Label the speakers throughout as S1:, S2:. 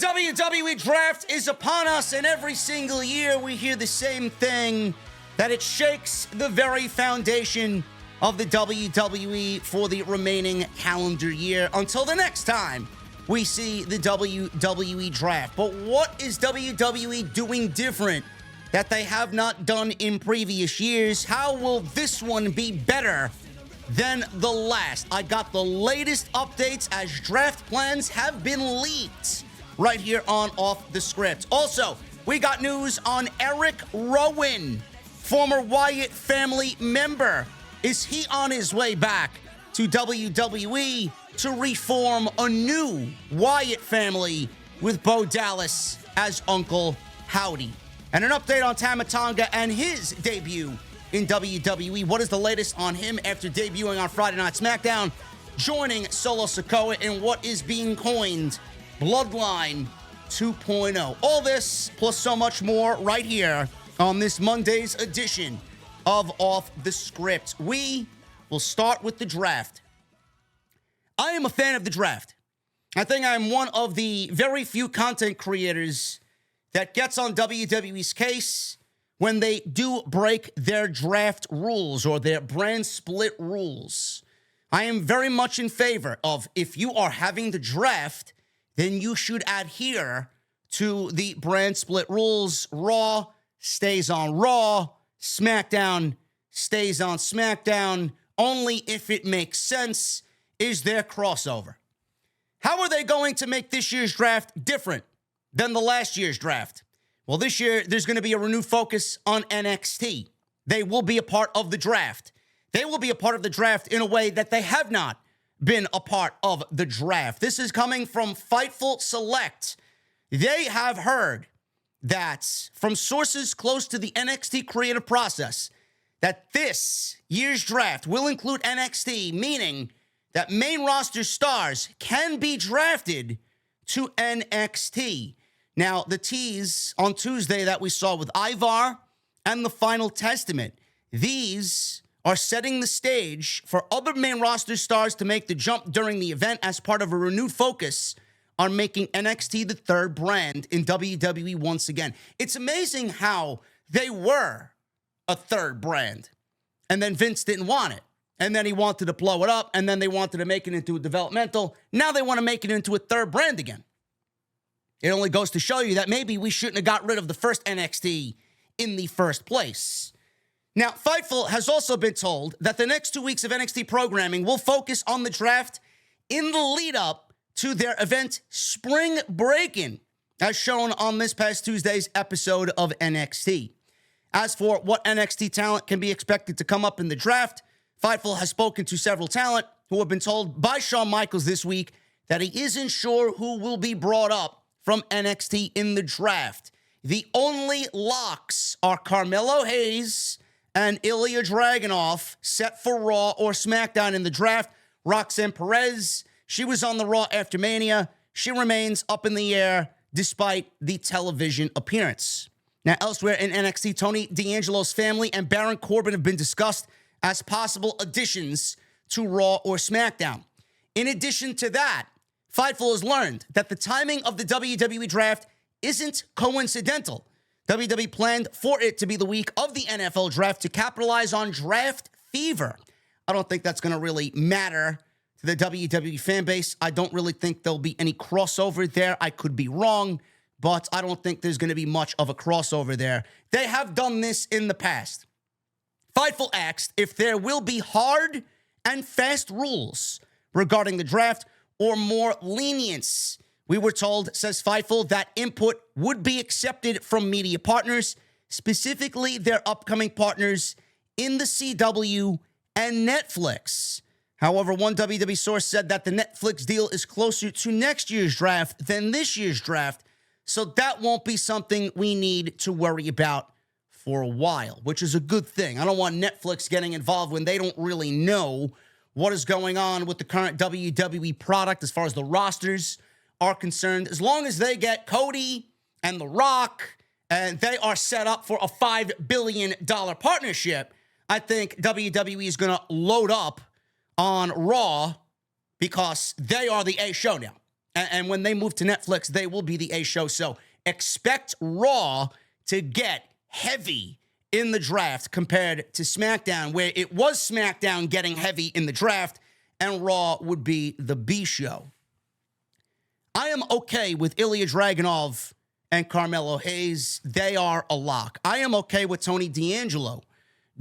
S1: WWE Draft is upon us, and every single year we hear the same thing, that it shakes the very foundation of the WWE for the remaining calendar year until the next time we see the WWE Draft. But what is WWE doing different that they have not done in previous years? How will this one be better than the last? I got the latest updates as draft plans have been leaked right here on Off the Script. Also, we got news on Erick Rowan, former Wyatt family member. Is he on his way back to WWE to reform a new Wyatt family with Bo Dallas as Uncle Howdy? And an update on Tama Tonga and his debut in WWE. What is the latest on him after debuting on Friday Night SmackDown, joining Solo Sikoa in what is being coined Bloodline 2.0. All this plus so much more right here on this Monday's edition of Off the Script. We will start with the draft. I am a fan of the draft. I think I'm one of the very few content creators that gets on WWE's case when they do break their draft rules or their brand split rules. I am very much in favor of, if you are having the draft, then you should adhere to the brand split rules. Raw stays on Raw. SmackDown stays on SmackDown. Only if it makes sense is there crossover. How are they going to make this year's draft different than the last year's draft? Well, this year, there's going to be a renewed focus on NXT. They will be a part of the draft. They will be a part of the draft in a way that they have not been a part of the draft. This is coming from Fightful Select. They have heard that from sources close to the NXT creative process that this year's draft will include NXT, meaning that main roster stars can be drafted to NXT. Now, the tease on Tuesday that we saw with Ivar and the Final Testament, these are setting the stage for other main roster stars to make the jump during the event as part of a renewed focus on making NXT the third brand in WWE once again. It's amazing how they were a third brand, and then Vince didn't want it. And then he wanted to blow it up, and then they wanted to make it into a developmental. Now they want to make it into a third brand again. It only goes to show you that maybe we shouldn't have got rid of the first NXT in the first place. Now, Fightful has also been told that the next 2 weeks of NXT programming will focus on the draft in the lead up to their event Spring Breakin', as shown on this past Tuesday's episode of NXT. As for what NXT talent can be expected to come up in the draft, Fightful has spoken to several talent who have been told by Shawn Michaels this week that he isn't sure who will be brought up from NXT in the draft. The only locks are Carmelo Hayes and Ilya Dragunov, set for Raw or SmackDown in the draft. Roxanne Perez, she was on the Raw after Mania. She remains up in the air despite the television appearance. Now, elsewhere in NXT, Tony D'Angelo's family and Baron Corbin have been discussed as possible additions to Raw or SmackDown. In addition to that, Fightful has learned that the timing of the WWE Draft isn't coincidental. WWE planned for it to be the week of the NFL Draft to capitalize on draft fever. I don't think that's going to really matter to the WWE fan base. I don't really think there'll be any crossover there. I could be wrong, but I don't think there's going to be much of a crossover there. They have done this in the past. Fightful asked if there will be hard and fast rules regarding the draft or more lenience. We were told, says Fightful, that input would be accepted from media partners, specifically their upcoming partners in the CW and Netflix. However, one WWE source said that the Netflix deal is closer to next year's draft than this year's draft, so that won't be something we need to worry about for a while, which is a good thing. I don't want Netflix getting involved when they don't really know what is going on with the current WWE product as far as the rosters are concerned. As long as they get Cody and The Rock and they are set up for a $5 billion partnership, I think WWE is going to load up on Raw because they are the A show now. And when they move to Netflix, they will be the A show. So expect Raw to get heavy in the draft compared to SmackDown, where it was SmackDown getting heavy in the draft, and Raw would be the B show. I am okay with Ilya Dragunov and Carmelo Hayes. They are a lock. I am okay with Tony D'Angelo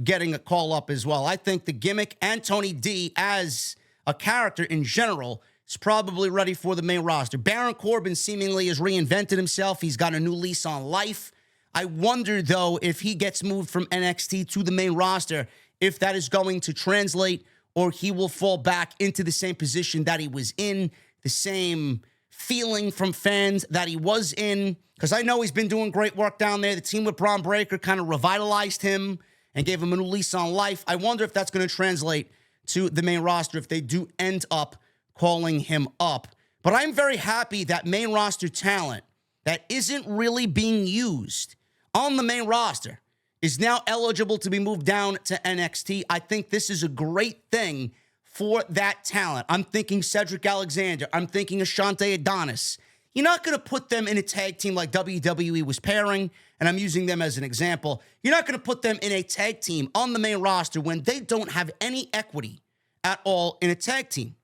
S1: getting a call up as well. I think the gimmick and Tony D as a character in general is probably ready for the main roster. Baron Corbin seemingly has reinvented himself. He's got a new lease on life. I wonder, though, if he gets moved from NXT to the main roster, if that is going to translate or he will fall back into the same position that he was in, the same feeling from fans that he was in. Because I know he's been doing great work down there. The team with Braun Breaker kind of revitalized him and gave him a new lease on life. I wonder if that's going to translate to the main roster if they do end up calling him up. But I'm very happy that main roster talent that isn't really being used on the main roster is now eligible to be moved down to NXT. I think this is a great thing for that talent. I'm thinking Cedric Alexander. I'm thinking Ashante Adonis. You're not going to put them in a tag team like WWE was pairing, and I'm using them as an example. You're not going to put them in a tag team on the main roster when they don't have any equity at all in a tag team.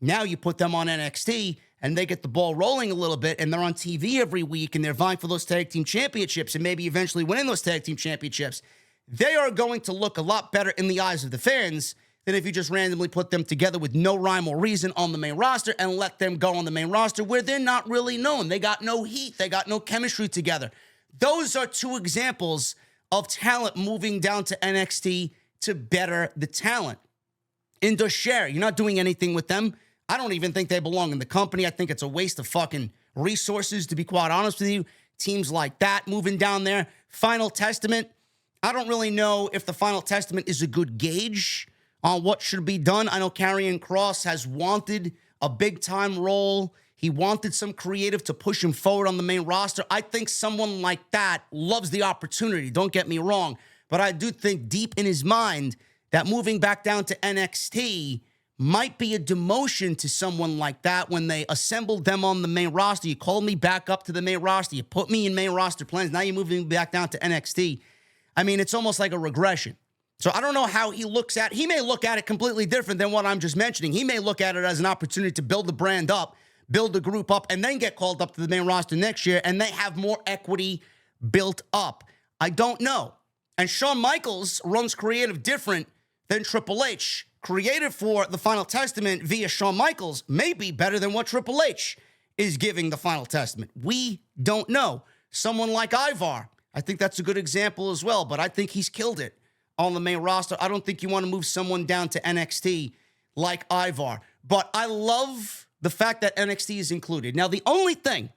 S1: Now you put them on NXT, and they get the ball rolling a little bit, and they're on TV every week, and they're vying for those tag team championships and maybe eventually winning those tag team championships. They are going to look a lot better in the eyes of the fans than if you just randomly put them together with no rhyme or reason on the main roster and let them go on the main roster where they're not really known. They got no heat. They got no chemistry together. Those are two examples of talent moving down to NXT to better the talent. Indus Sher, you're not doing anything with them. I don't even think they belong in the company. I think it's a waste of fucking resources, to be quite honest with you. Teams like that moving down there. Final Testament, I don't really know if the Final Testament is a good gauge on what should be done. I know Karrion Kross has wanted a big-time role. He wanted some creative to push him forward on the main roster. I think someone like that loves the opportunity. Don't get me wrong. But I do think deep in his mind that moving back down to NXT might be a demotion to someone like that when they assembled them on the main roster. You called me back up to the main roster. You put me in main roster plans. Now you're moving me back down to NXT. I mean, it's almost like a regression. So I don't know how he looks at it. He may look at it completely different than what I'm just mentioning. He may look at it as an opportunity to build the brand up, build the group up, and then get called up to the main roster next year, and they have more equity built up. I don't know. And Shawn Michaels runs creative different than Triple H. Creative for the Final Testament via Shawn Michaels may be better than what Triple H is giving the Final Testament. We don't know. Someone like Ivar, I think that's a good example as well, but I think he's killed it on the main roster. I don't think you want to move someone down to NXT like Ivar. But I love the fact that NXT is included. Now, the only thing,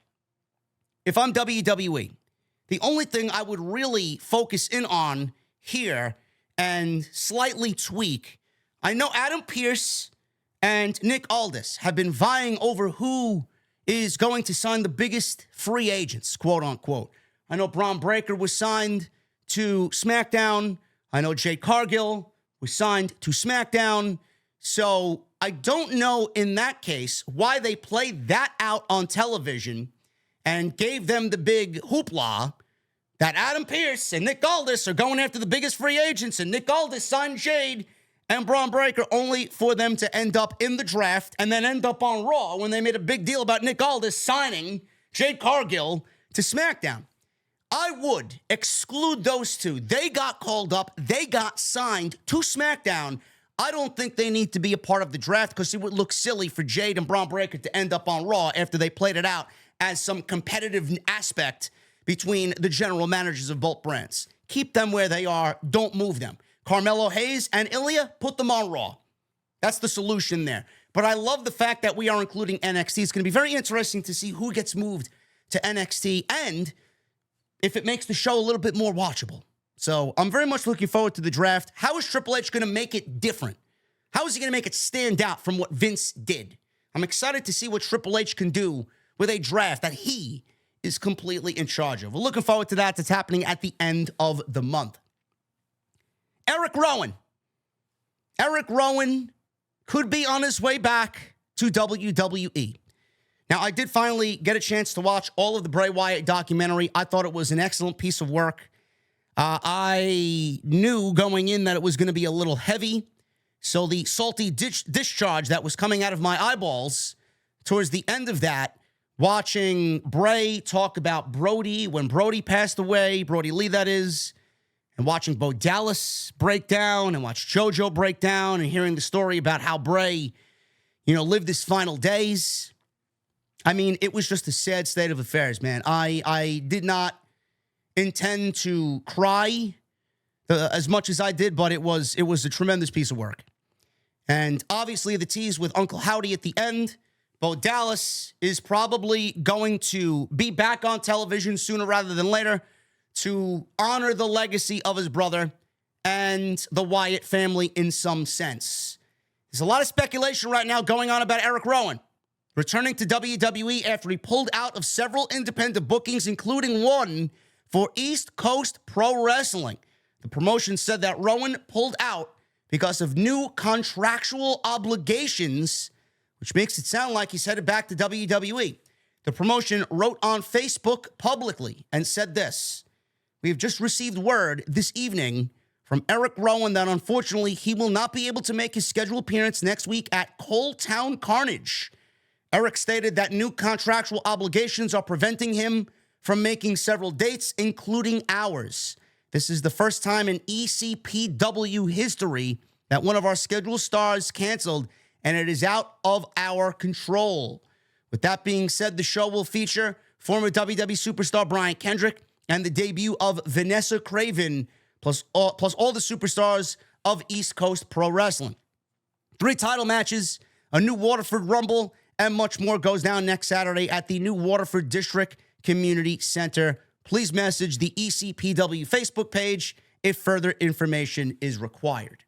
S1: if I'm WWE, the only thing I would really focus in on here and slightly tweak, I know Adam Pearce and Nick Aldis have been vying over who is going to sign the biggest free agents, quote unquote. I know Braun Breaker was signed to SmackDown. I know Jade Cargill was signed to SmackDown. So I don't know in that case why they played that out on television and gave them the big hoopla that Adam Pearce and Nick Aldis are going after the biggest free agents, and Nick Aldis signed Jade and Braun Breaker only for them to end up in the draft and then end up on Raw when they made a big deal about Nick Aldis signing Jade Cargill to SmackDown. I would exclude those two. They got called up. They got signed to SmackDown. I don't think they need to be a part of the draft because it would look silly for Jade and Braun Breaker to end up on Raw after they played it out as some competitive aspect between the general managers of both brands. Keep them where they are. Don't move them. Carmelo Hayes and Ilya, put them on Raw. That's the solution there. But I love the fact that we are including NXT. It's going to be very interesting to see who gets moved to NXT and if it makes the show a little bit more watchable. So I'm very much looking forward to the draft. How is Triple H going to make it different? How is he going to make it stand out from what Vince did? I'm excited to see what Triple H can do with a draft that he is completely in charge of. We're looking forward to that. That's happening at the end of the month. Erick Rowan. Erick Rowan could be on his way back to WWE. Now, I did finally get a chance to watch all of the Bray Wyatt documentary. I thought it was an excellent piece of work. I knew going in that it was going to be a little heavy. So the salty discharge that was coming out of my eyeballs towards the end of that, watching Bray talk about Brody when Brody passed away, Brody Lee that is, and watching Bo Dallas break down and watch JoJo break down and hearing the story about how Bray, lived his final days. I mean, it was just a sad state of affairs, man. I did not intend to cry as much as I did, but it was a tremendous piece of work. And obviously the tease with Uncle Howdy at the end. Bo Dallas is probably going to be back on television sooner rather than later to honor the legacy of his brother and the Wyatt family in some sense. There's a lot of speculation right now going on about Erick Rowan returning to WWE after he pulled out of several independent bookings, including one for East Coast Pro Wrestling. The promotion said that Rowan pulled out because of new contractual obligations, which makes it sound like he's headed back to WWE. The promotion wrote on Facebook publicly and said this: "We have just received word this evening from Erick Rowan that unfortunately he will not be able to make his scheduled appearance next week at Coal Town Carnage." Erick stated that new contractual obligations are preventing him from making several dates, including ours. This is the first time in ECPW history that one of our scheduled stars canceled, and it is out of our control. With that being said, the show will feature former WWE superstar Brian Kendrick and the debut of Vanessa Craven, plus all the superstars of East Coast Pro Wrestling. 3 title matches, a new Waterford Rumble, and much more goes down next Saturday at the new Waterford District Community Center. Please message the ECPW Facebook page if further information is required.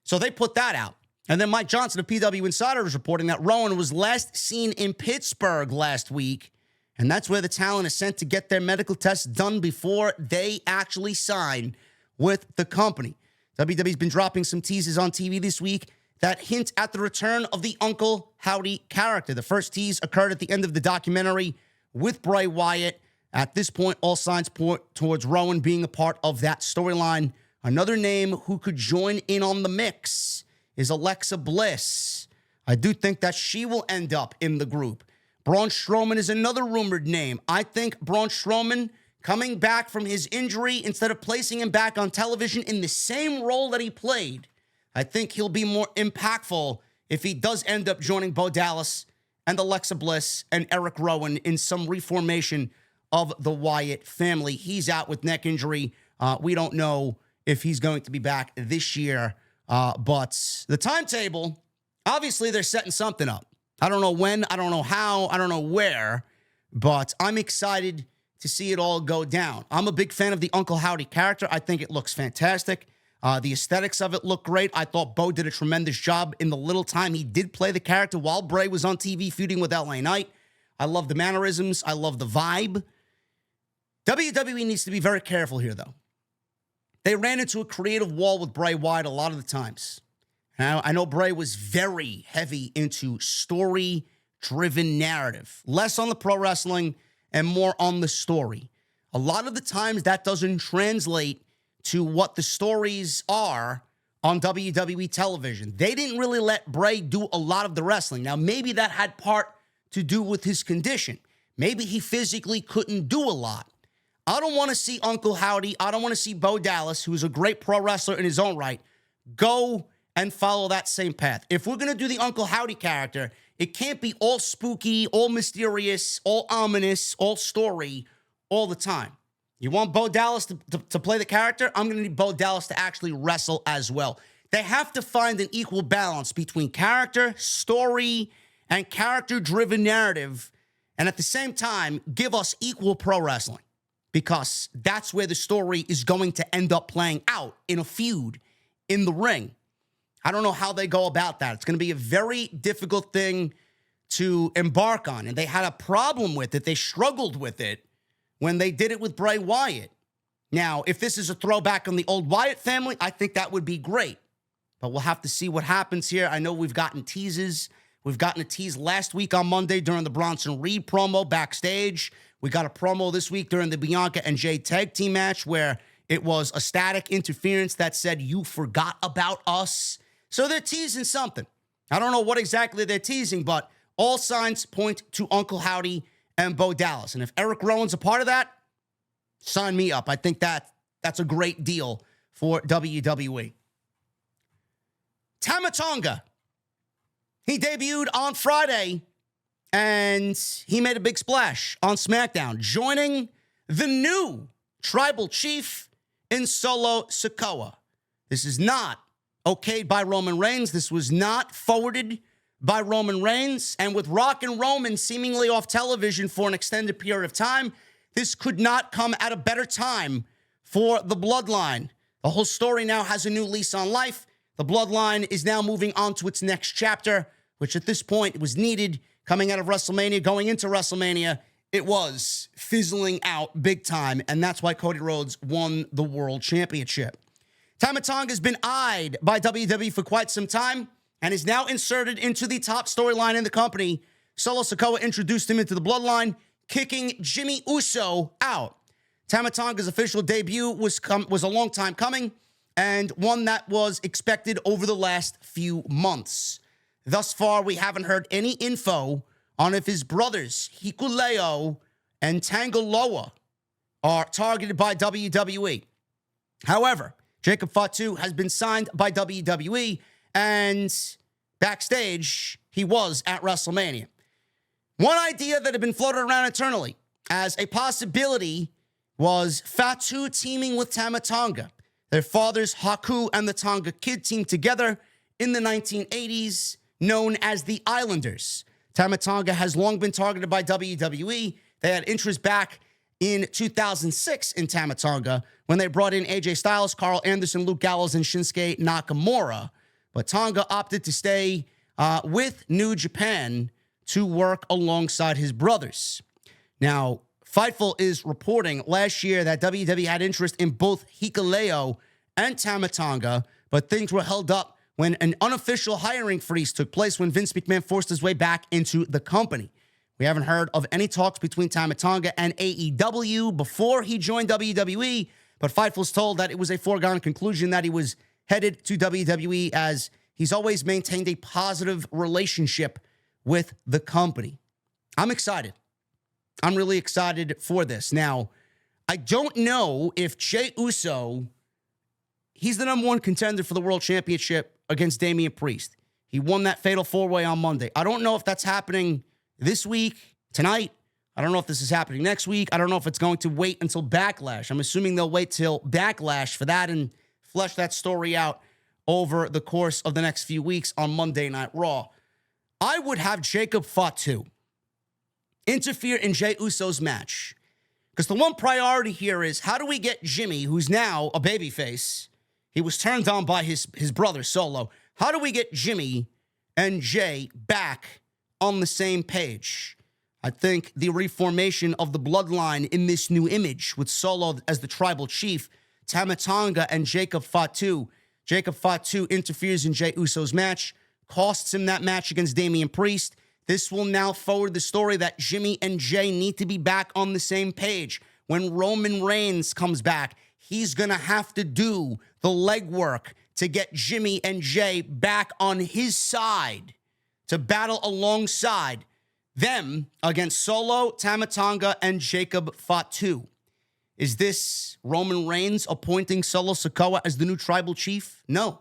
S1: So they put that out. And then Mike Johnson of PW Insider is reporting that Rowan was last seen in Pittsburgh last week, and that's where the talent is sent to get their medical tests done before they actually sign with the company. WWE's been dropping some teases on TV this week that hint at the return of the Uncle Howdy character. The first tease occurred at the end of the documentary with Bray Wyatt. At this point, all signs point towards Rowan being a part of that storyline. Another name who could join in on the mix is Alexa Bliss. I do think that she will end up in the group. Braun Strowman is another rumored name. I think Braun Strowman coming back from his injury, instead of placing him back on television in the same role that he played, I think he'll be more impactful if he does end up joining Bo Dallas and Alexa Bliss and Erick Rowan in some reformation of the Wyatt family. He's out with neck injury. We don't know if he's going to be back this year, but the timetable, obviously they're setting something up. I don't know when, I don't know how, I don't know where, but I'm excited to see it all go down. I'm a big fan of the Uncle Howdy character. I think it looks fantastic. The aesthetics of it look great. I thought Bo did a tremendous job in the little time he did play the character while Bray was on TV feuding with LA Knight. I love the mannerisms. I love the vibe. WWE needs to be very careful here, though. They ran into a creative wall with Bray Wyatt a lot of the times. Now, I know Bray was very heavy into story-driven narrative. Less on the pro wrestling and more on the story. A lot of the times that doesn't translate to what the stories are on WWE television. They didn't really let Bray do a lot of the wrestling. Now, maybe that had part to do with his condition. Maybe he physically couldn't do a lot. I don't want to see Uncle Howdy. I don't want to see Bo Dallas, who's a great pro wrestler in his own right, go and follow that same path. If we're going to do the Uncle Howdy character, it can't be all spooky, all mysterious, all ominous, all story all the time. You want Bo Dallas to play the character? I'm going to need Bo Dallas to actually wrestle as well. They have to find an equal balance between character, story, and character-driven narrative, and at the same time, give us equal pro wrestling, because that's where the story is going to end up playing out, in a feud, in the ring. I don't know how they go about that. It's going to be a very difficult thing to embark on, and they had a problem with it. They struggled with it when they did it with Bray Wyatt. Now, if this is a throwback on the old Wyatt family, I think that would be great. But we'll have to see what happens here. I know we've gotten teases We've gotten a tease last week on Monday during the Bronson Reed promo backstage. We got a promo this week during the Bianca and Jay tag team match where it was a static interference that said, "You forgot about us." So they're teasing something. I don't know what exactly they're teasing, but all signs point to Uncle Howdy and Bo Dallas. And if Erick Rowan's a part of that, sign me up. I think that's a great deal for WWE. Tama Tonga. He debuted on Friday, and he made a big splash on SmackDown, joining the new tribal chief in Solo Sikoa. This is not okayed by Roman Reigns. This was not forwarded by Roman Reigns. And with Rock and Roman seemingly off television for an extended period of time, this could not come at a better time for the Bloodline. The whole story now has a new lease on life. The Bloodline is now moving on to its next chapter, which at this point was needed coming out of WrestleMania, going into WrestleMania. It was fizzling out big time, and that's why Cody Rhodes won the World Championship. Tama Tonga has been eyed by WWE for quite some time and is now inserted into the top storyline in the company. Solo Sikoa introduced him into the Bloodline, kicking Jimmy Uso out. Tama Tonga's official debut was a long time coming and one that was expected over the last few months. Thus far, we haven't heard any info on if his brothers, Hikuleo and Tangaloa, are targeted by WWE. However, Jacob Fatu has been signed by WWE, and backstage, he was at WrestleMania. One idea that had been floated around internally as a possibility was Fatu teaming with Tama Tonga. Their fathers, Haku and the Tonga Kid, teamed together in the 1980s, known as the Islanders. Tama Tonga has long been targeted by WWE. They had interest back in 2006 in Tama Tonga when they brought in AJ Styles, Carl Anderson, Luke Gallows, and Shinsuke Nakamura. But Tonga opted to stay with New Japan to work alongside his brothers. Now, Fightful is reporting last year that WWE had interest in both Hikuleo and Tama Tonga, but things were held up when an unofficial hiring freeze took place when Vince McMahon forced his way back into the company. We haven't heard of any talks between Tama Tonga and AEW before he joined WWE, but Fightful's told that it was a foregone conclusion that he was headed to WWE as he's always maintained a positive relationship with the company. I'm excited. I'm really excited for this. Now, I don't know if Jey Uso, he's the number one contender for the World Championship against Damian Priest. He won that fatal four-way on Monday. I don't know if that's happening this week, tonight. I don't know if this is happening next week. I don't know if it's going to wait until Backlash. I'm assuming they'll wait till Backlash for that and flesh that story out over the course of the next few weeks on Monday Night Raw. I would have Jacob Fatu interfere in Jey Uso's match. Because the one priority here is, how do we get Jimmy, who's now a babyface, he was turned on by his brother, Solo. How do we get Jimmy and Jay back on the same page? I think the reformation of the Bloodline in this new image with Solo as the tribal chief, Tama Tonga and Jacob Fatu. Jacob Fatu interferes in Jey Uso's match, costs him that match against Damian Priest. This will now forward the story that Jimmy and Jay need to be back on the same page. When Roman Reigns comes back, he's going to have to do the legwork to get Jimmy and Jay back on his side to battle alongside them against Solo, Tama Tonga, and Jacob Fatu. Is this Roman Reigns appointing Solo Sikoa as the new tribal chief? No.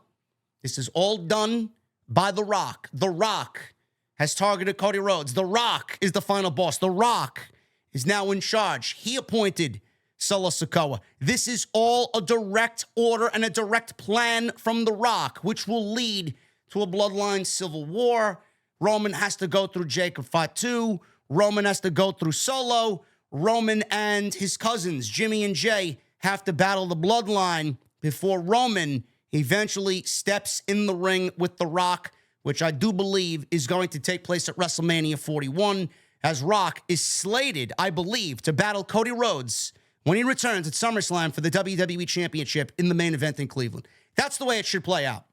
S1: This is all done by The Rock. The Rock has targeted Cody Rhodes. The Rock is the final boss. The Rock is now in charge. He appointed Solo Sikoa. This is all a direct order and a direct plan from The Rock, which will lead to a Bloodline civil war. Roman has to go through Jacob Fatu. Roman has to go through Solo. Roman and his cousins, Jimmy and Jay, have to battle the Bloodline before Roman eventually steps in the ring with The Rock, which I do believe is going to take place at WrestleMania 41, as Rock is slated, I believe, to battle Cody Rhodes when he returns at SummerSlam for the WWE Championship in the main event in Cleveland. That's the way it should play out.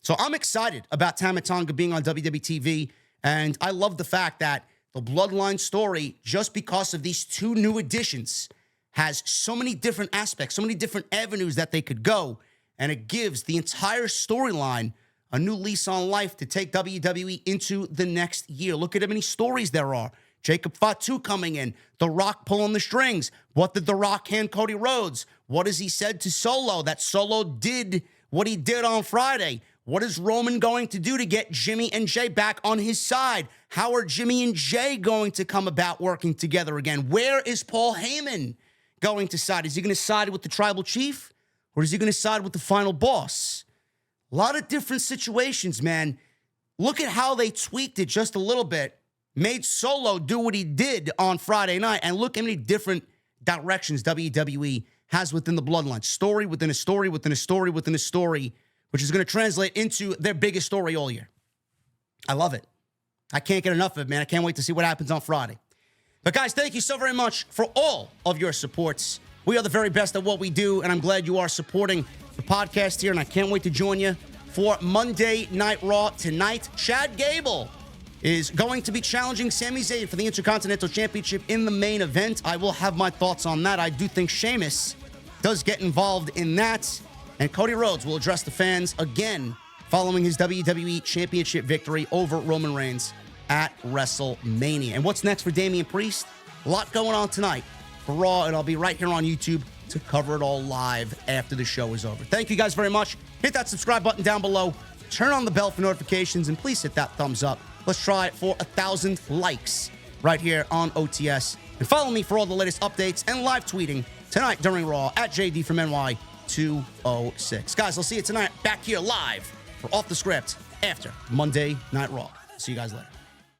S1: So I'm excited about Tama Tonga being on WWE TV And I love the fact that the Bloodline story, just because of these two new additions, has so many different aspects, so many different avenues that they could go. And it gives the entire storyline a new lease on life to take WWE into the next year. Look at how many stories there are. Jacob Fatu coming in, The Rock pulling the strings. What did The Rock hand Cody Rhodes? What has he said to Solo? That Solo did what he did on Friday. What is Roman going to do to get Jimmy and Jay back on his side? How are Jimmy and Jay going to come about working together again? Where is Paul Heyman going to side? Is he going to side with the tribal chief? Or is he going to side with the final boss? A lot of different situations, man. Look at how they tweaked it just a little bit. Made Solo do what he did on Friday night. And look how many different directions WWE has within the Bloodline. Story within a story within a story within a story, which is going to translate into their biggest story all year. I love it. I can't get enough of it, man. I can't wait to see what happens on Friday. But guys, thank you so very much for all of your supports. We are the very best at what we do, and I'm glad you are supporting the podcast here, and I can't wait to join you for Monday Night Raw tonight. Chad Gable is going to be challenging Sami Zayn for the Intercontinental Championship in the main event. I will have my thoughts on that. I do think Sheamus does get involved in that, and Cody Rhodes will address the fans again following his WWE Championship victory over Roman Reigns at WrestleMania. And what's next for Damian Priest? A lot going on tonight for Raw, and I'll be right here on YouTube to cover it all live after the show is over. Thank you guys very much. Hit that subscribe button down below. Turn on the bell for notifications, and please hit that thumbs up. Let's try for 1,000 likes right here on OTS. And follow me for all the latest updates and live tweeting tonight during Raw at JD from NY206. Guys, I'll see you tonight back here live for Off the Script after Monday Night Raw. See you guys later.